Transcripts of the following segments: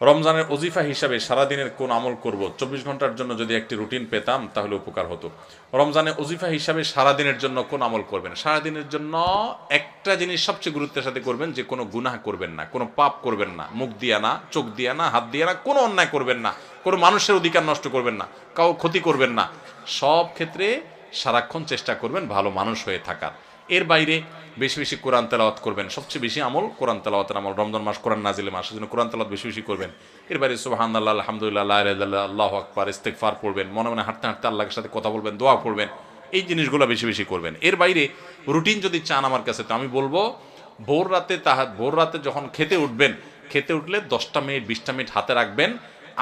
রমজানের ওজিফা হিসাবে সারাদিনের কোন আমল করব, 24 ঘন্টার জন্য যদি একটি রুটিন পেতাম তাহলে উপকার হতো। রমজানে ওজিফা হিসাবে সারাদিনের জন্য কোন আমল করবেন? সারাদিনের জন্য একটা জিনিস সবচেয়ে গুরুত্বের সাথে করবেন, যে কোনো গুনাহ করবেন না, কোনো পাপ করবেন না, মুখ দিয়া না, চোখ দিয়া না, হাত দিয়া না, কোনো অন্যায় করবেন না, কোনো মানুষের অধিকার নষ্ট করবেন না, কাউ ক্ষতি করবেন না। সব ক্ষেত্রে সারাক্ষণ চেষ্টা করবেন ভালো মানুষ হয়ে থাকার। এর বাইরে বেশি বেশি কোরআন তেলাওয়াত করবেন। সবচেয়ে বেশি আমল কোরআন তেলাওয়াতের আমল। রমজান মাস কোরআন নাজিলের মাস, সেজন্য কোরআন তেলাওয়াত বেশি বেশি করবেন। এর বাইরে সুবহানাল্লাহ, আলহামদুলিল্লাহ, লা ইলাহা ইল্লাল্লাহ, আল্লাহু আকবার, ইস্তিগফার পড়বেন। মনে মনে হাঁটতে হাঁটতে আল্লাহর সাথে কথা বলবেন, দোয়া পড়বেন। এই জিনিসগুলো বেশি বেশি করবেন। এর বাইরে রুটিন যদি চান আমার কাছে, তো আমি বলবো ভোর রাতে যখন খেতে উঠবেন, খেতে উঠলে 10টা মিনিট 20টা মিনিট হাতে রাখবেন।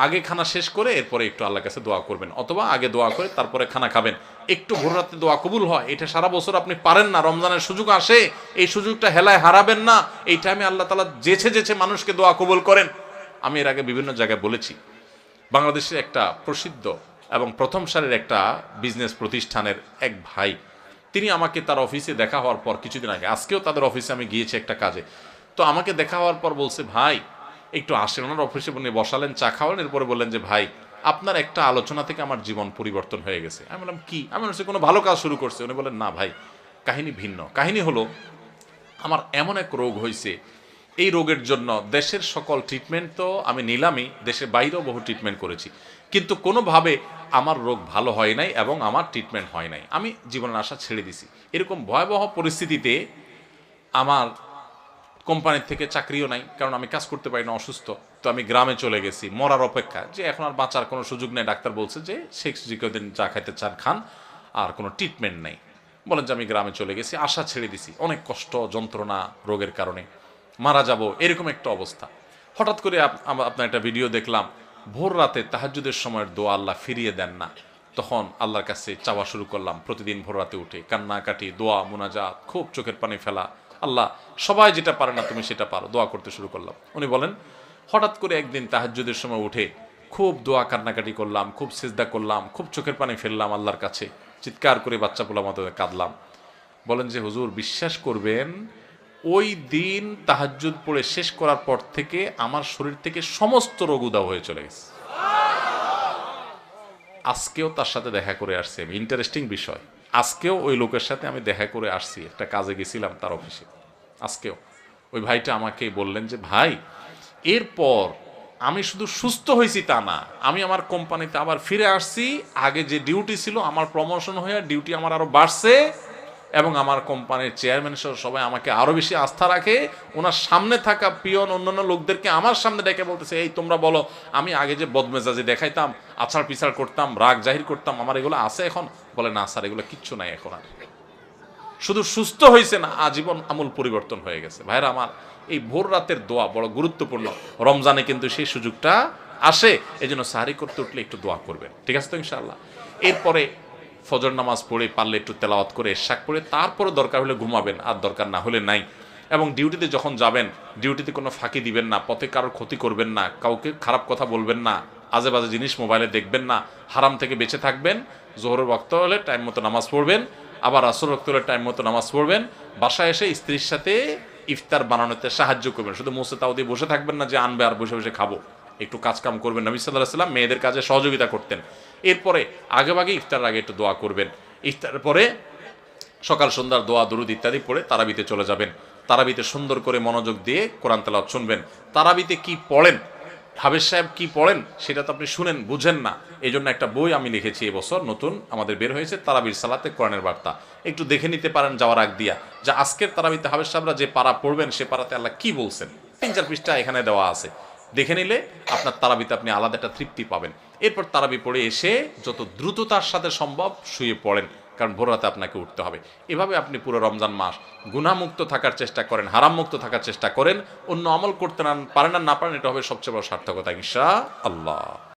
আগে খানা শেষ করে এরপরে একটু আল্লাহর কাছে দোয়া করবেন, অথবা আগে দোয়া করে তারপরে খানা খাবেন। একটু ভোর রাতে দোয়া কবুল হয়, এটা সারা বছর আপনি পারেন না, রমজানের সুযোগ আসে, এই সুযোগটা হেলায় হারাবেন না। এই টাইমে আল্লাহ তাআলা যেছে যেছে মানুষকে দোয়া কবুল করেন। আমি এর আগে বিভিন্ন জায়গায় বলেছি, বাংলাদেশের একটা প্রসিদ্ধ এবং প্রথম সারির একটা বিজনেস প্রতিষ্ঠানের এক ভাই, তিনি আমাকে তার অফিসে দেখা হওয়ার পর কিছুদিন আগে, আজকেও তাদের অফিসে আমি গিয়েছি একটা কাজে, তো আমাকে দেখা হওয়ার পর বলছে, ভাই একটু আসেন। ওনার অফিসে উনি বসালেন, চা খাওয়ালেন, এরপরে বললেন যে ভাই আপনার একটা আলোচনা থেকে আমার জীবন পরিবর্তন হয়ে গেছে। আমি বললাম কি? আমি বলছি কোনো ভালো কাজ শুরু করছে? উনি বলেন না ভাই, কাহিনী ভিন্ন। কাহিনী হলো, আমার এমন এক রোগ হয়েছে, এই রোগের জন্য দেশের সকল ট্রিটমেন্ট তো আমি নিলামই, দেশের বাইরেও বহু ট্রিটমেন্ট করেছি, কিন্তু কোনোভাবে আমার রোগ ভালো হয় নাই এবং আমার ট্রিটমেন্ট হয় নাই। আমি জীবনের আশা ছেড়ে দিছি। এরকম ভয়াবহ পরিস্থিতিতে আমার কোম্পানির থেকে চাকরিও নাই, কারণ আমি কাজ করতে পারি না, অসুস্থ। তো আমি গ্রামে চলে গেছি মরার অপেক্ষা, যে এখন আর বাঁচার কোনো সুযোগ নেই। ডাক্তার বলছে যে শেখ জিকদিন চা খাইতে চান খান, আর কোনো ট্রিটমেন্ট নেই। বলেন যে আমি গ্রামে চলে গেছি, আশা ছেড়ে দিছি, অনেক কষ্ট যন্ত্রণা রোগের কারণে, মারা যাব এরকম একটা অবস্থা। হঠাৎ করে আপনার একটা ভিডিও দেখলাম, ভোর রাতে তাহাজ্জুদের সময়ের দোয়া আল্লাহ ফিরিয়ে দেন না। তখন আল্লাহর কাছে চাওয়া শুরু করলাম, প্রতিদিন ভোর রাতে উঠে কান্নাকাটি, দোয়া, মুনাজাত, খুব চোখের পানি ফেলা। আল্লাহ সবাই যেটা পারে না তুমি সেটা পারো, দোয়া করতে শুরু করলাম। উনি বলেন, হঠাৎ করে একদিন তাহাজ্জুদের সময় উঠে খুব দোয়া কান্নাকাটি করলাম, খুব সিজদা করলাম, খুব চোখের পানি ফেললাম আল্লাহর কাছে, চিৎকার করে বাচ্চা পোলা মতো কাঁদলাম। বলেন যে হুজুর বিশ্বাস করবেন, ওই দিন তাহাজ্জুদ পড়ে শেষ করার পর থেকে আমার শরীর থেকে সমস্ত রোগ উধাও হয়ে চলে গেছে। আজকেও তার সাথে দেখা করে আসছি আমি, ইন্টারেস্টিং বিষয়, আজকেও ওই লোকের সাথে আমি দেখা করে আসছি, একটা কাজে গেছিলাম তার অফিসে। আজকেও ওই ভাইটা আমাকে বললেন যে ভাই, এরপর আমি শুধু সুস্থ হয়েছি তা না, আমি আমার কোম্পানিতে আবার ফিরে আসছি। আগে যে ডিউটি ছিল আমার প্রমোশন হয়ে ডিউটি আমার আরো বাড়ছে, এবং আমার কোম্পানির চেয়ারম্যান সহ সবাই আমাকে আরো বেশি আস্থা রাখে। ওনার সামনে থাকা পিয়ন অন্যান্য লোকদেরকে আমার সামনে ডেকে বলতেছে, এই তোমরা বলো, আমি আগে যে বদমেজাজি দেখাইতাম, আছাড় পিছাড় করতাম, রাগ জাহির করতাম, আমার এগুলো আছে এখন? বলে না স্যার, এগুলো কিচ্ছু নাই এখন আর। শুধু সুস্থ হয়েছে না, আজীবন আমূল পরিবর্তন হয়ে গেছে। ভাইরা আমার, এই ভোর রাতের দোয়া বড় গুরুত্বপূর্ণ। রমজানে কিন্তু সেই সুযোগটা আসে, এই জন্য সাহারি করতে উঠলে একটু দোয়া করবেন, ঠিক আছে তো ইনশাআল্লাহ। এরপরে ফজর নামাজ পড়ে পারলে একটু তেলাওয়াত করে ইশাক পড়ে তারপরে দরকার হলে ঘুমাবেন, আর দরকার না হলে নাই। এবং ডিউটিতে যখন যাবেন, ডিউটিতে কোনো ফাঁকি দিবেন না, পথে কারোর ক্ষতি করবেন না, কাউকে খারাপ কথা বলবেন না, আজে বাজে জিনিস মোবাইলে দেখবেন না, হারাম থেকে বেঁচে থাকবেন। জোহরের ওয়াক্ত হলে টাইম মতো নামাজ পড়বেন, আবার আসর ওয়াক্ত হলে টাইম মতো নামাজ পড়বেন। বাসায় এসে স্ত্রীর সাথে ইফতার বানানোতে সাহায্য করবেন, শুধু মুসে তাও দিয়ে বসে থাকবেন না যে আনবে আর বসে বসে খাবো, একটু কাজ কাম করবেন। নবী সাল্লাল্লাহু আলাইহি ওয়াসাল্লাম মেয়েদের কাজে সহযোগিতা করতেন। এরপরে আগেভাগে ইফতার আগে একটু দোয়া করবেন। ইফতারের পরে সকাল সন্ধ্যার দোয়া দরুদ ইত্যাদি পড়ে তারাবিতে চলে যাবেন। তারাবিতে সুন্দর করে মনোযোগ দিয়ে কোরআন তেলাওয়াত শুনবেন। তারাবিতে কি পড়েন, হাফেজ সাহেব কি পড়েন, সেটা তো আপনি শুনেন, বুঝেন না। এই জন্য একটা বই আমি লিখেছি এবছর, নতুন আমাদের বের হয়েছে, তারাবির সালাতে কোরআনের বার্তা। একটু দেখে নিতে পারেন যাওয়ার আগ দিয়া, যে আজকের তারাবিতে হাফেজ সাহেবরা যে পারা পড়বেন সে পারাতে আল্লাহ কি বলছেন। 3-4 পৃষ্ঠা এখানে দেওয়া আছে, দেখে নিলে আপনার তারাবিতে আপনি আলাদা একটা তৃপ্তি পাবেন। এরপর তারাবি পড়ে এসে যত দ্রুততার সাথে সম্ভব শুয়ে পড়েন, কারণ ভোর রাতে আপনাকে উঠতে হবে। এভাবে আপনি পুরো রমজান মাস গুনাহমুক্ত থাকার চেষ্টা করেন, হারাম মুক্ত থাকার চেষ্টা করেন। অন্য আমল করতে না পারেন, এটা হবে সবচেয়ে বড় সার্থকতা ইনশাআল্লাহ।